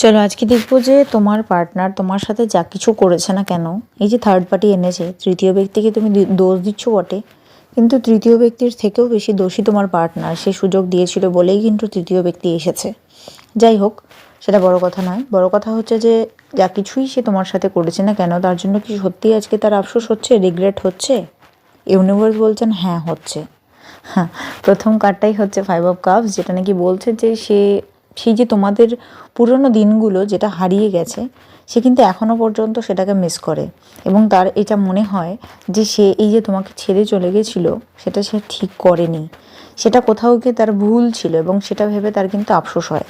চলো আজকে দেখবো যে তোমার পার্টনার তোমার সাথে যা কিছু করেছে না কেন, এই যে থার্ড পার্টি এনেছে, তৃতীয় ব্যক্তিকে তুমি দোষ দিচ্ছ বটে, কিন্তু তৃতীয় ব্যক্তির থেকেও বেশি দোষী তোমার পার্টনার। সে সুযোগ দিয়েছিল বলেই কিন্তু তৃতীয় ব্যক্তি এসেছে। যাই হোক, সেটা বড় কথা নয়। বড় কথা হচ্ছে যে যা কিছুই সে তোমার সাথে করেছে না কেন, তার জন্য কি সত্যিই আজকে তার আফসোস হচ্ছে, রিগ্রেট হচ্ছে? ইউনিভার্স বলছেন হ্যাঁ হচ্ছে। হ্যাঁ, প্রথম কার্ডটাই হচ্ছে 5 অফ কাপস, যেটা নাকি বলছে যে সেই যে তোমাদের পুরনো দিনগুলো যেটা হারিয়ে গেছে, সে কিন্তু এখনও পর্যন্ত সেটাকে মিস করে, এবং তার এটা মনে হয় যে সে এই যে তোমাকে ছেড়ে চলে গেছিলো সেটা সে ঠিক করেনি, সেটা কোথাও গিয়ে তার ভুল ছিল, এবং সেটা ভেবে তার কিন্তু আফসোস হয়।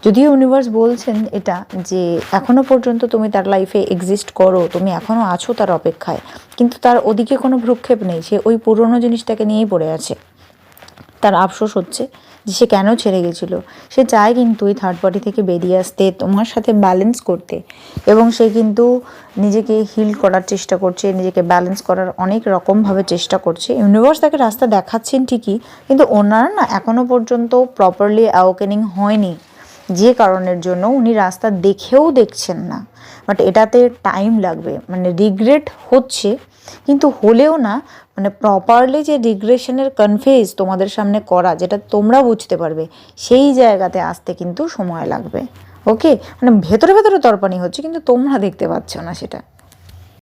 যদিও ইউনিভার্স বলছেন এটা যে এখনও পর্যন্ত তুমি তার লাইফে এক্সিস্ট করো, তুমি এখনও আছো তার অপেক্ষায়, কিন্তু তার ওদিকে কোনো ভ্রুক্ষেপ নেই, সে ওই পুরনো জিনিসটাকে নিয়েই পড়ে আছে। তার আফসোস হচ্ছে যে সে কেন ছেড়ে গেছিলো। সে চায় কিন্তু এই থার্ড পার্টি থেকে বেরিয়ে আসতে, তোমার সাথে ব্যালেন্স করতে, এবং সে কিন্তু নিজেকে হিল করার চেষ্টা করছে, নিজেকে ব্যালেন্স করার অনেক রকমভাবে চেষ্টা করছে। ইউনিভার্স তাকে রাস্তা দেখাচ্ছেন ঠিকই, কিন্তু ওনার না এখনও পর্যন্ত প্রপারলি অ্যাওয়েকেনিং হয়নি, যে কারণের জন্য উনি রাস্তা দেখেও দেখছেন না। বাট এটাতে টাইম লাগবে, মানে রিগ্রেট হচ্ছে, কিন্তু হলেও না, মানে প্রপারলি যে রিগ্রেশনের কনফেস তোমাদের সামনে করা, যেটা তোমরা বুঝতে পারবে, সেই জায়গাতে আসতে কিন্তু সময় লাগবে। ওকে, মানে ভেতরে ভেতরে তরপানি হচ্ছে, কিন্তু তোমরা দেখতে পাচ্ছ না সেটা।